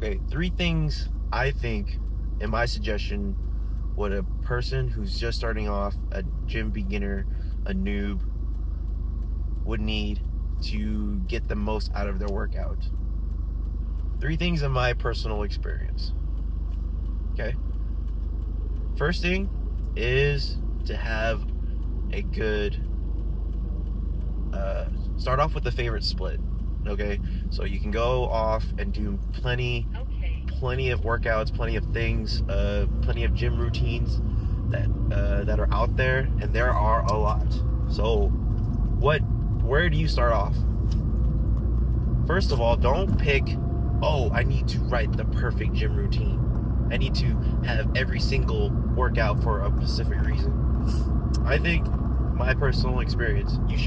Okay, 3 things I think, in my suggestion, what a person who's just starting off, a gym beginner, a noob, would need to get the most out of their workout. 3 things in my personal experience. Okay? First thing is to have a good, start off with a favorite split. Okay? So you can go off and do plenty of workouts, plenty of things, plenty of gym routines that are out there, and there are a lot. So where do you start off? First of all, don't pick, oh, I need to write the perfect gym routine. I need to have every single workout for a specific reason. I think, my personal experience, you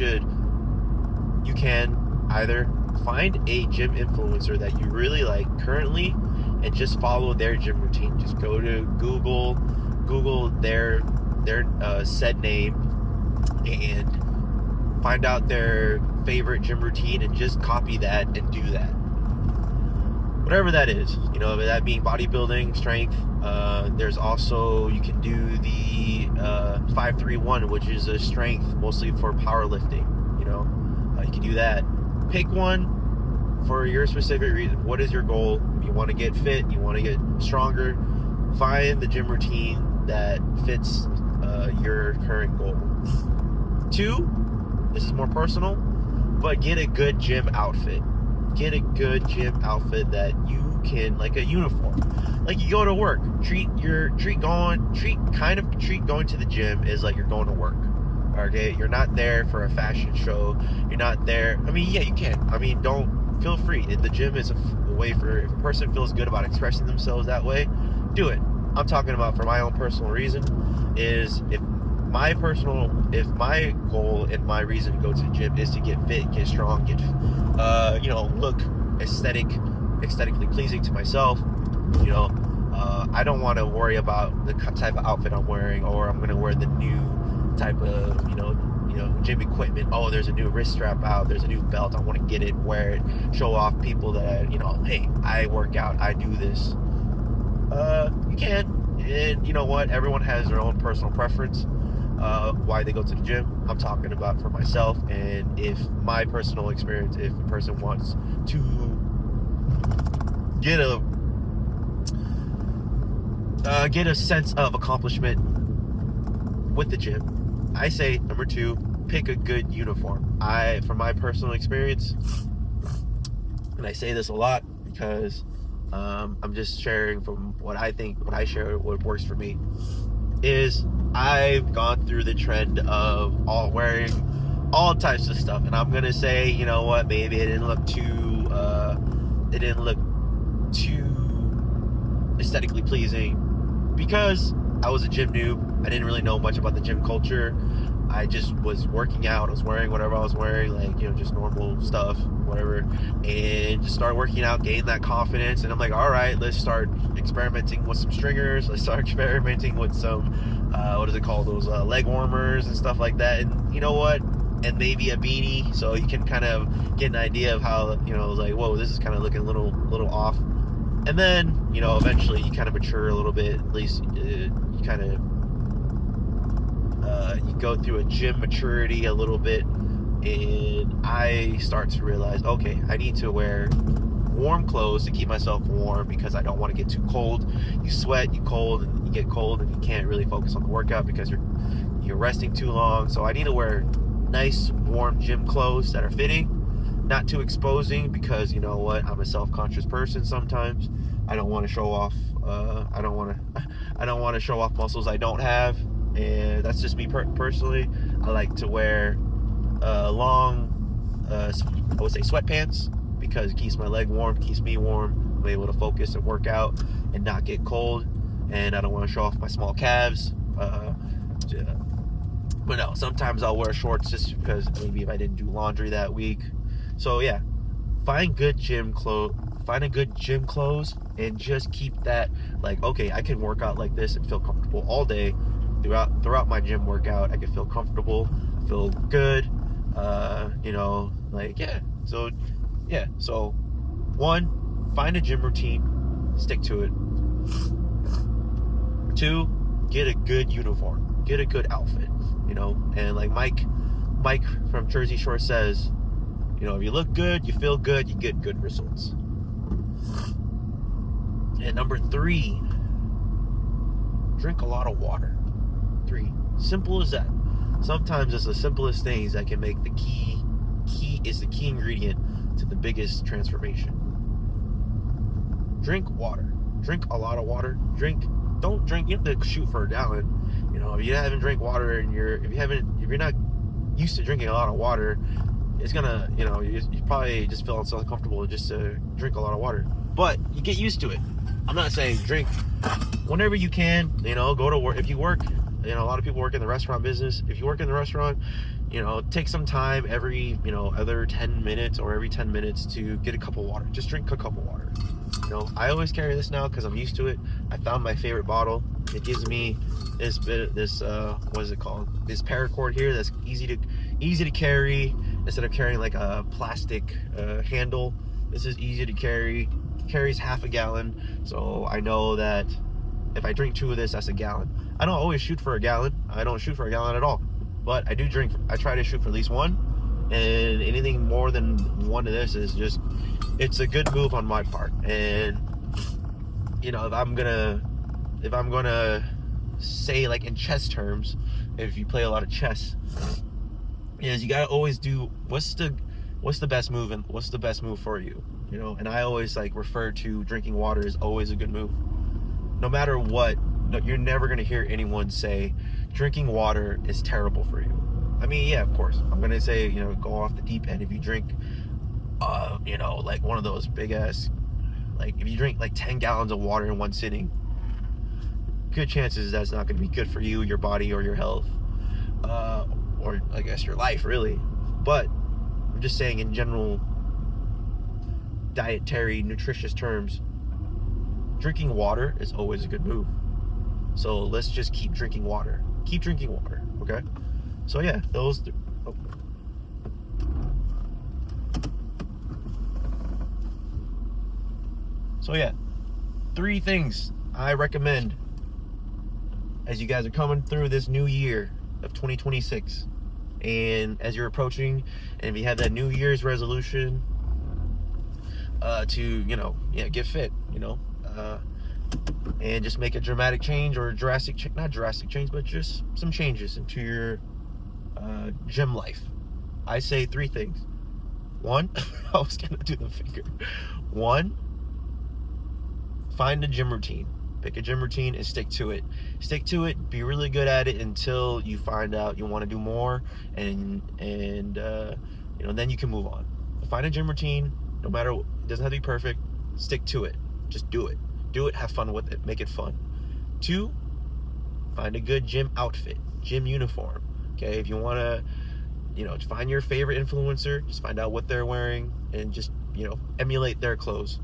can either find a gym influencer that you really like currently and just follow their gym routine. Just go to Google their said name and find out their favorite gym routine and just copy that and do that. Whatever that is, that being bodybuilding, strength. There's also, you can do the 5-3-1, which is a strength mostly for powerlifting. You can do that. Pick one for your specific reason. What is your goal? If you want to get fit, you want to get stronger, find the gym routine that fits your current goal. 2, this is more personal, but get a good gym outfit. Get a good gym outfit that you can, like a uniform. Like you go to work. Treat going to the gym as like you're going to work. Okay? You're not there for a fashion show. You're not there. I mean, yeah, you can. I mean, don't feel free. The gym is a way for, if a person feels good about expressing themselves that way, do it. I'm talking about, for my own personal reason, is if my goal and my reason to go to the gym is to get fit, get strong, get look aesthetically pleasing to myself, I don't want to worry about the type of outfit I'm wearing, or I'm going to wear the new type of gym equipment. Oh, there's a new wrist strap out, there's a new belt, I want to get it, wear it, show off people that hey, I work out, I do this. You can, and you know what, everyone has their own personal preference why they go to the gym. I'm talking about for myself, and if my personal experience, if a person wants to get a sense of accomplishment with the gym, I say number 2, pick a good uniform. From my personal experience, and I say this a lot because I'm just sharing from what I think, what I share, what works for me, is I've gone through the trend of wearing all types of stuff, and I'm gonna say, maybe it didn't look too aesthetically pleasing because I was a gym noob. I didn't really know much about the gym culture. I just was working out. I was wearing whatever I was wearing, just normal stuff, whatever, and just start working out, gain that confidence. And I'm like, all right, let's start experimenting with some stringers. Let's start experimenting with some, those leg warmers and stuff like that. And you know what? And maybe a beanie, so you can kind of get an idea of how, whoa, this is kind of looking a little off. And then, eventually you kind of mature a little bit. At least you kind of you go through a gym maturity a little bit, and I start to realize, okay, I need to wear warm clothes to keep myself warm because I don't want to get too cold. You sweat, you get cold, and you can't really focus on the workout because you're resting too long. So I need to wear nice warm gym clothes that are fitting, not too exposing, because you know what, I'm a self-conscious person sometimes. I don't want to show off I don't want to show off muscles I don't have. And that's just me personally. I like to wear long, I would say sweatpants, because it keeps my leg warm, keeps me warm. I'm able to focus and work out and not get cold. And I don't want to show off my small calves. But no, sometimes I'll wear shorts just because maybe if I didn't do laundry that week. So yeah, find good gym clothes. Find a good gym clothes and just keep that, okay, I can work out like this and feel comfortable all day. Throughout my gym workout, I can feel comfortable, feel good, So 1, find a gym routine stick to it. 2, get a good uniform, get a good outfit, you know. And like Mike from Jersey Shore says, you know, if you look good, you feel good, you get good results. And number 3, drink a lot of water. 3, simple as that. Sometimes it's the simplest things that can make the key ingredient to the biggest transformation. Drink water. Drink a lot of water. Don't drink. You have to shoot for a gallon. You know, if you haven't drank water and if you're not used to drinking a lot of water, it's gonna, you know, you probably just feel so uncomfortable just to drink a lot of water. But you get used to it. I'm not saying drink whenever you can. You know, go to work. If you work, you know, a lot of people work in the restaurant business. If you work in the restaurant, you know, take some time every, you know, other 10 minutes or every 10 minutes to get a cup of water. Just drink a cup of water. You know, I always carry this now because I'm used to it. I found my favorite bottle. It gives me this what is it called? This paracord here that's easy to carry instead of carrying like a plastic handle. This is easy to carry. Carries half a gallon, so I know that if I drink 2 of this, that's a gallon. I don't always shoot for a gallon. I don't shoot for a gallon at all, but I do drink. I try to shoot for at least 1, and anything more than 1 of this is just, it's a good move on my part. And you know, if I'm gonna say like in chess terms, if you play a lot of chess, is you gotta always do what's the best move and what's the best move for you. You know, and I always like refer to drinking water as always a good move. No matter what, you're never going to hear anyone say drinking water is terrible for you. I mean, yeah, of course. I'm going to say, you know, go off the deep end if you drink, you know, like one of those big ass, like if you drink like 10 gallons of water in one sitting, good chances that's not going to be good for you, your body, or your health, or I guess your life, really. But I'm just saying in general, dietary, nutritious terms, drinking water is always a good move. So let's just keep drinking water. Keep drinking water, okay? So yeah, those. So yeah, 3 things I recommend as you guys are coming through this new year of 2026, and as you're approaching, and if you have that New Year's resolution. To, you know, get fit, you know, and just make a dramatic change or not drastic change, but just some changes into your gym life. I say 3 things. 1, I was gonna do the finger. 1, find a gym routine. Pick a gym routine and stick to it. Stick to it. Be really good at it until you find out you want to do more, and you know, then you can move on. Find a gym routine. No matter, it doesn't have to be perfect. Stick to it. Just do it. Do it. Have fun with it. Make it fun. 2, find a good gym outfit, gym uniform. Okay, if you want to, you know, find your favorite influencer. Just find out what they're wearing and just, you know, emulate their clothes.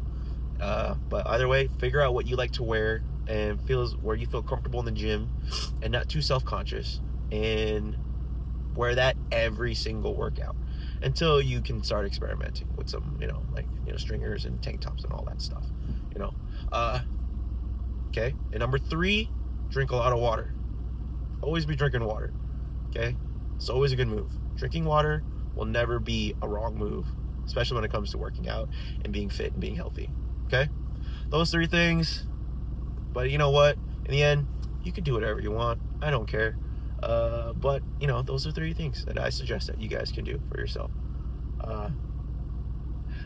But either way, figure out what you like to wear and where you feel comfortable in the gym, and not too self-conscious. And wear that every single workout. Until you can start experimenting with some, you know, like, you know, stringers and tank tops and all that stuff, you know. Okay. And number 3, drink a lot of water. Always be drinking water. Okay. It's always a good move. Drinking water will never be a wrong move, especially when it comes to working out and being fit and being healthy. Okay. Those 3 things. But you know what? In the end, you can do whatever you want. I don't care. But you know, those are 3 things that I suggest that you guys can do for yourself.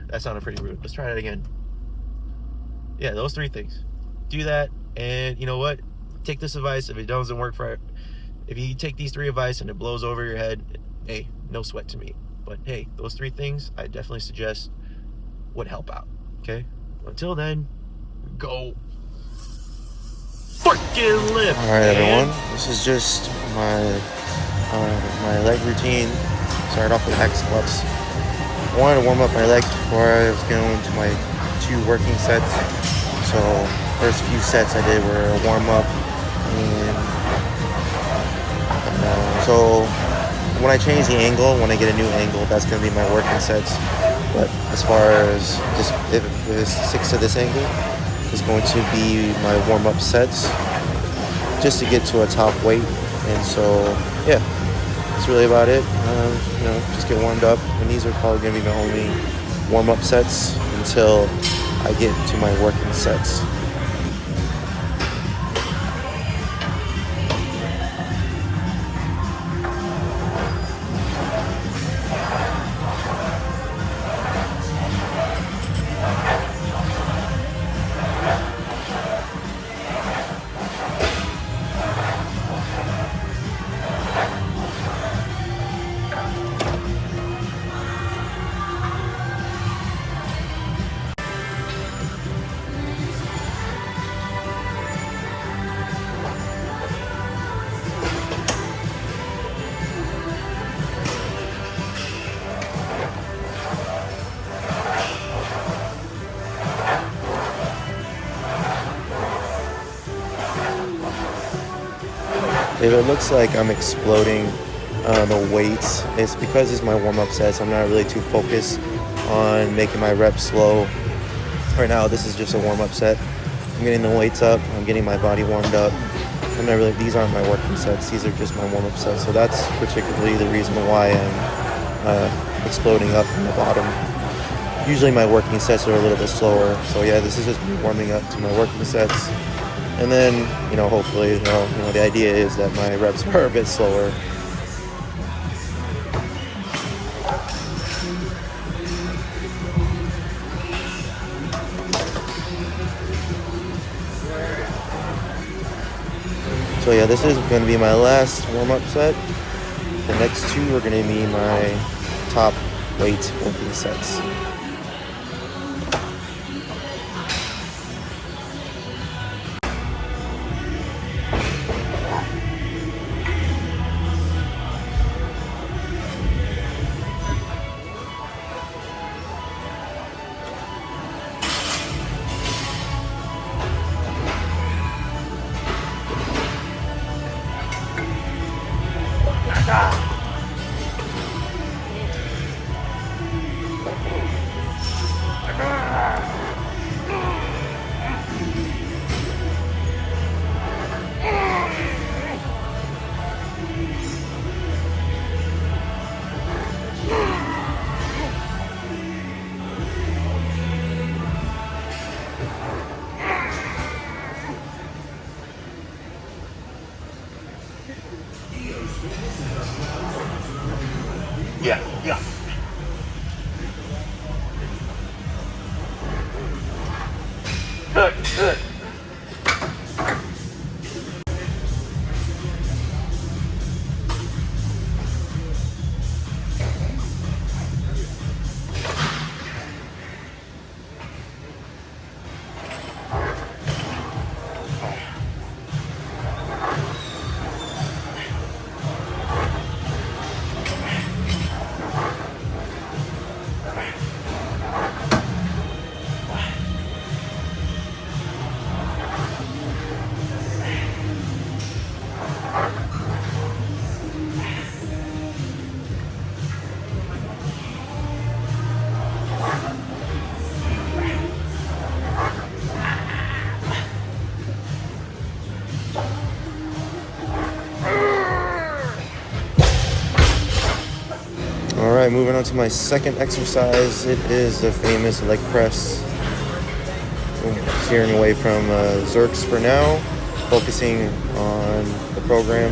That sounded pretty rude. Let's try that again. Yeah, those 3 things. Do that, and you know what? Take this advice. If it doesn't work if you take these 3 advice and it blows over your head, hey, no sweat to me. But hey, those 3 things I definitely suggest would help out. Okay? Until then, go freaking lift. All right, everyone. This is just my leg routine. Started off with hack squats. I wanted to warm up my legs before I was going into my 2 working sets. So first few sets I did were a warm up, and so when I change the angle, when I get a new angle, that's going to be my working sets. But as far as just if it sticks to this angle, is going to be my warm-up sets just to get to a top weight. And so, yeah, that's really about it. Just get warmed up. And these are probably going to be my only warm-up sets until I get to my working sets. If it looks like I'm exploding the weights, it's because it's my warm-up sets. I'm not really too focused on making my reps slow. Right now, this is just a warm-up set. I'm getting the weights up. I'm getting my body warmed up. These aren't my working sets. These are just my warm-up sets. So that's particularly the reason why I'm exploding up from the bottom. Usually my working sets are a little bit slower. So yeah, this is just me warming up to my working sets. And then, hopefully, the idea is that my reps are a bit slower. So yeah, this is going to be my last warm-up set. The next two are going to be my top weight working sets. Yeah. Good. Alright, moving on to my second exercise. It is the famous leg press. Steering away from Zerks for now, focusing on the program,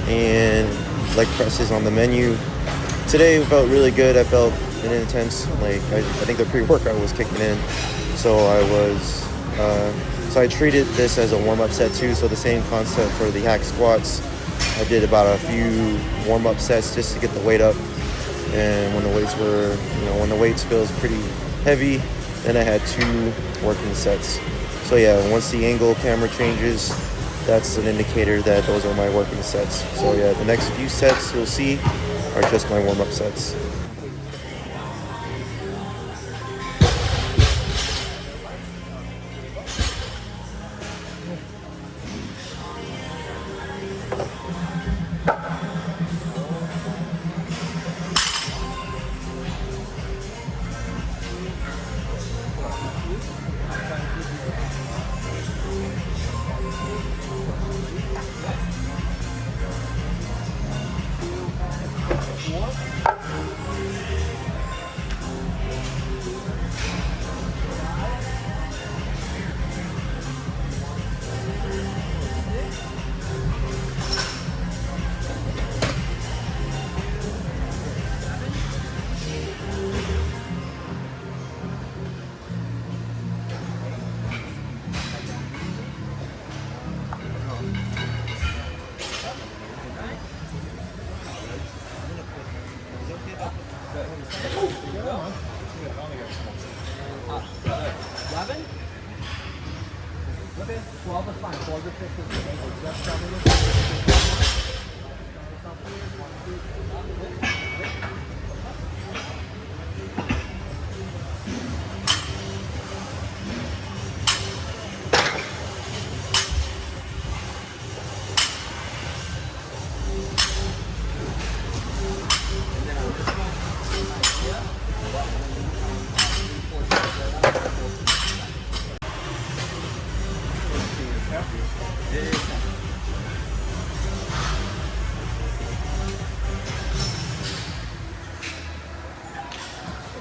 and leg presses on the menu. Today felt really good. I felt an intense, I think the pre-workout was kicking in, so I treated this as a warm-up set too. So the same concept for the hack squats. I did about a few warm-up sets just to get the weight up, and when the weights feels pretty heavy, then I had 2 working sets. So yeah, once the angle camera changes, that's an indicator that those are my working sets. So yeah, the next few sets you'll see are just my warm-up sets. 11? Okay, 12 is fine. 12 to 6 is okay. Just tell me this.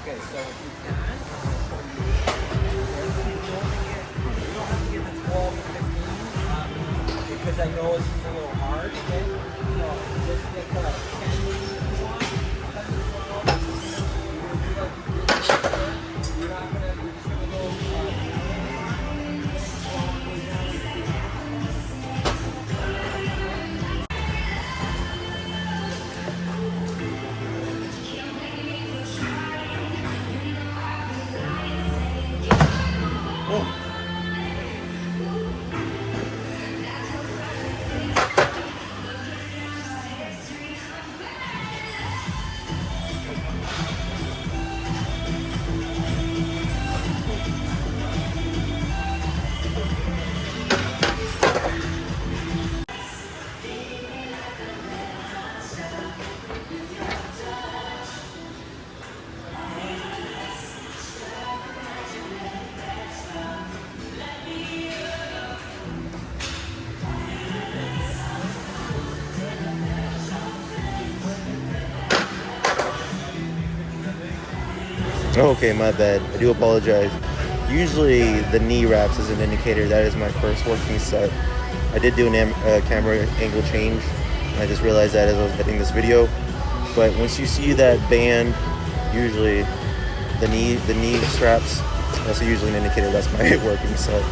Okay, so if you can, you don't have to get the 12 or 15 because I know it's a little hard, okay? So just get the 10 if you want. 10 to 12. You're not gonna, you're just gonna go Okay, my bad. I do apologize. Usually the knee wraps is an indicator that is my first working set. I did do a camera angle change. I just realized that as I was editing this video. But once you see that band, usually the knee straps, that's usually an indicator that's my working set.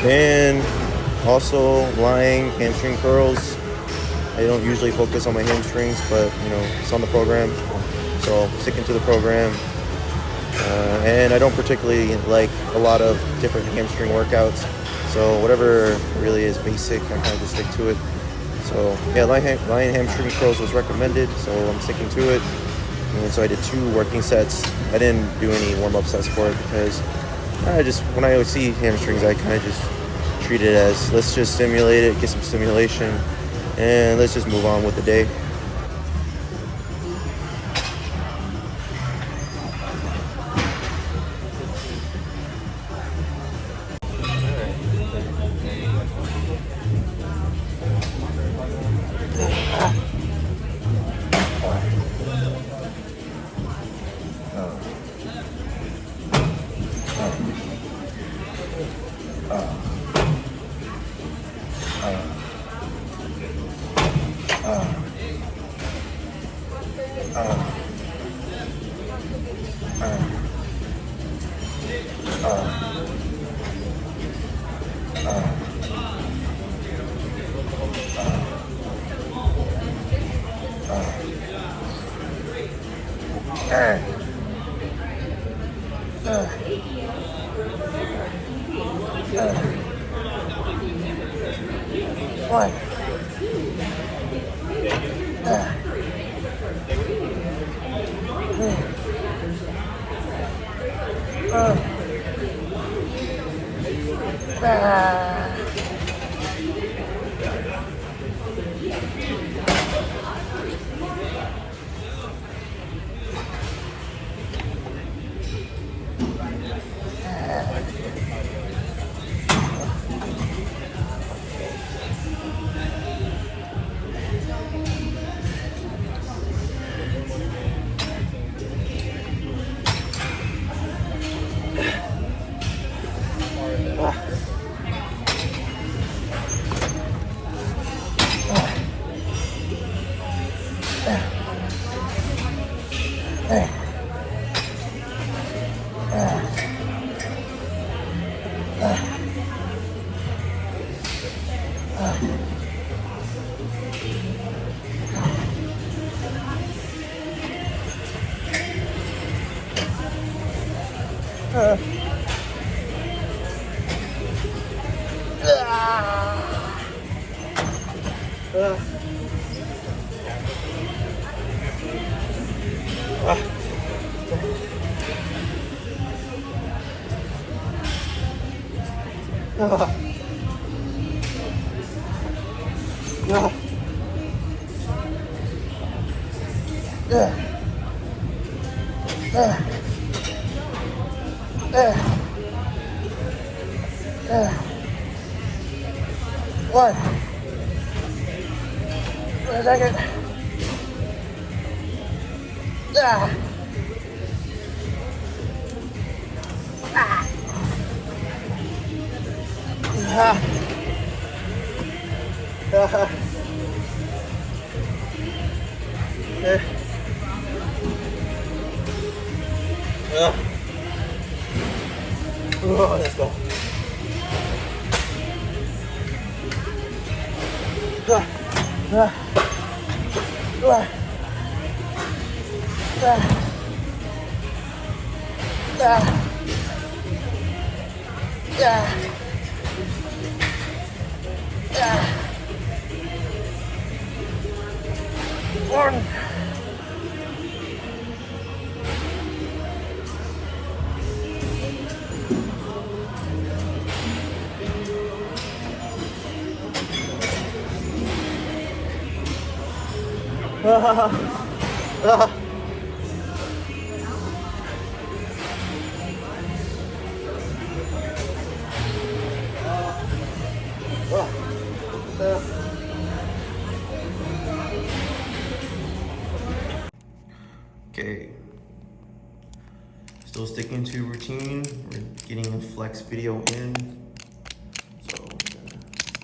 And also lying hamstring curls. I don't usually focus on my hamstrings, but you know, it's on the program, so sticking to the program. And I don't particularly like a lot of different hamstring workouts, so whatever really is basic, I kind of just stick to it. So yeah, lying hamstring curls was recommended, so I'm sticking to it. And so I did 2 working sets. I didn't do any warm-up sets for it because when I see hamstrings, I kind of just treat it as, let's just stimulate it, get some stimulation, and let's just move on with the day. One. One. Wait a second. Let's go. One. Okay. Still sticking to routine. We're getting a flex video in. So I'm gonna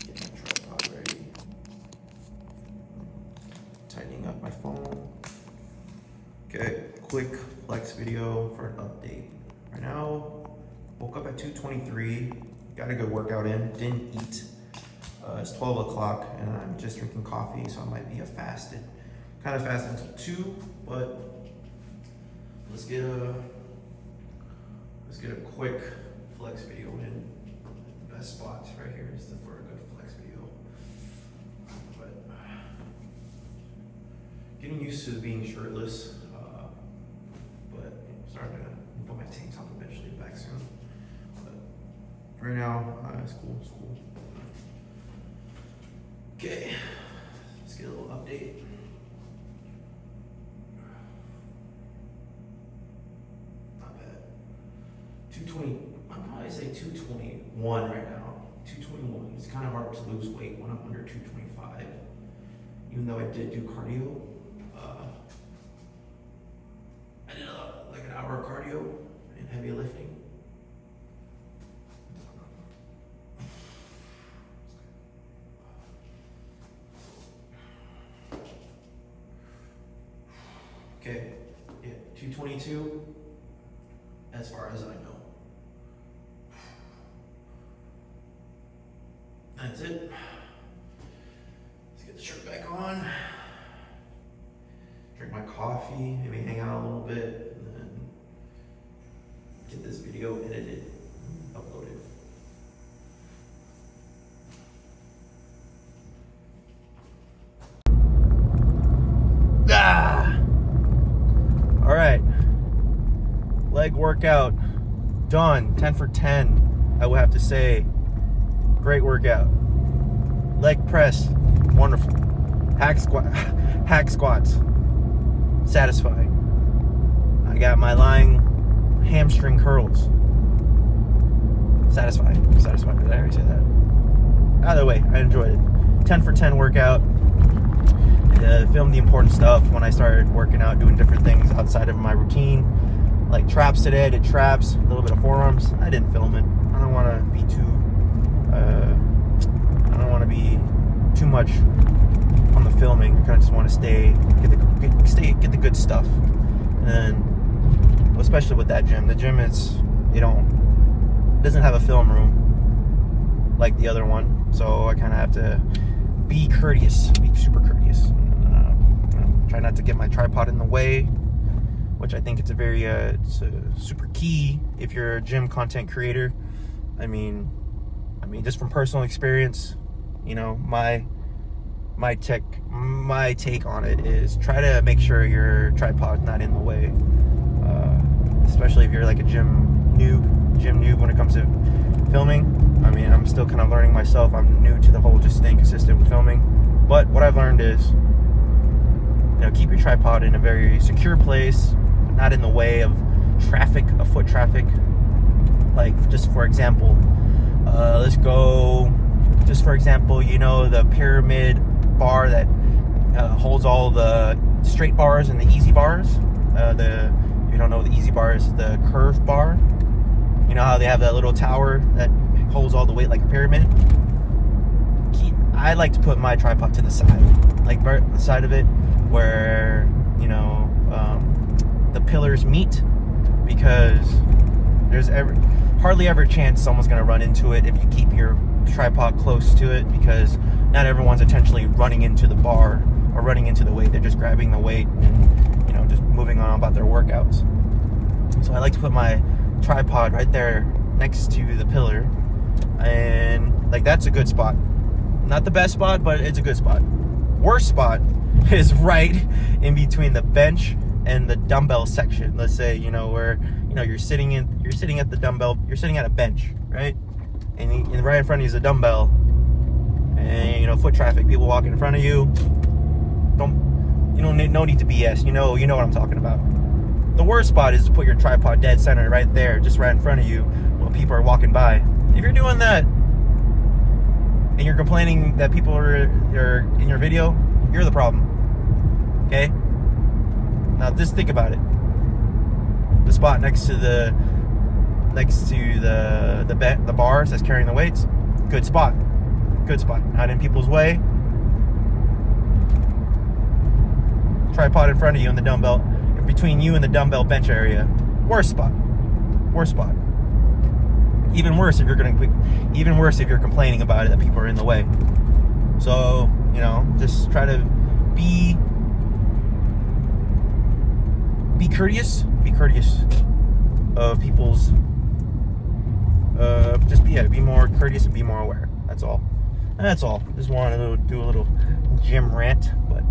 get my tripod ready. Tightening up my phone. Okay, quick flex video for an update. Right now, woke up at 2:23. Got a good workout in. Didn't eat. It's 12 o'clock and I'm just drinking coffee, so I might be kind of fasted until 2, but let's get a quick flex video in. Best spots right here is for a good flex video. But getting used to being shirtless, but starting to put my tank top eventually back soon. But right now, it's cool. Okay, let's get a little update. Not bad. 220, I'd probably say 221 right now. 221. It's kind of hard to lose weight when I'm under 225. Even though I did do cardio. I did like an hour of cardio and heavy lifting. Okay, yeah, 222, as far as I know. That's it. Let's get the shirt back on. Drink my coffee, maybe hang out a little bit, and then get this video edited, uploaded. All right, leg workout done. 10 for 10. I will have to say, great workout. Leg press, wonderful. Hack squats, satisfying. I got my lying hamstring curls, satisfying. Did I already say that? Either way, I enjoyed it. 10 for 10 workout. Filmed the important stuff when I started working out, doing different things outside of my routine, like traps today. I did traps, a little bit of forearms. I didn't film it. I don't want to be too much on the filming. I kind of just want to get the good stuff. And then, especially with that gym, the gym is doesn't have a film room like the other one, so I kind of have to be super courteous. Try not to get my tripod in the way, which I think it's super key if you're a gym content creator. I mean, just from personal experience, my take on it is try to make sure your tripod's not in the way, especially if you're like a gym noob when it comes to filming. I mean, I'm still kind of learning myself. I'm new to the whole just staying consistent with filming. But what I've learned is, keep your tripod in a very secure place, not in the way of foot traffic. Like, just for example, the pyramid bar that holds all the straight bars and the easy bars. If you don't know, the easy bar is the curved bar. You know how they have that little tower that holds all the weight like a pyramid? I like to put my tripod to the side, like the side of it where, the pillars meet, because there's hardly ever a chance someone's going to run into it if you keep your tripod close to it, because not everyone's intentionally running into the bar or running into the weight. They're just grabbing the weight and, just moving on about their workouts. So I like to put my tripod right there next to the pillar, and that's a good spot. Not the best spot, but it's a good spot. Worst spot is right in between the bench and the dumbbell section. Let's say, where, you're sitting at the dumbbell, you're sitting at a bench, right? And right in front of you is a dumbbell. And, foot traffic, people walking in front of you. No need to BS. You know what I'm talking about. The worst spot is to put your tripod dead center right there, just right in front of you while people are walking by. If you're doing that, and you're complaining that people are in your video, you're the problem. Okay? Now just think about it. The spot next to the bars that's carrying the weights, good spot. Not in people's way. Tripod in front of you and the dumbbell, between you and the dumbbell bench area, worst spot. Even worse if you're complaining about it, that people are in the way. So, just try to be courteous of people's, be more courteous and be more aware. That's all. Just wanted to do a little gym rant, but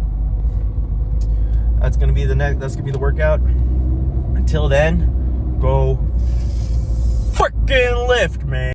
that's gonna be the workout. Until then, go freaking lift, man.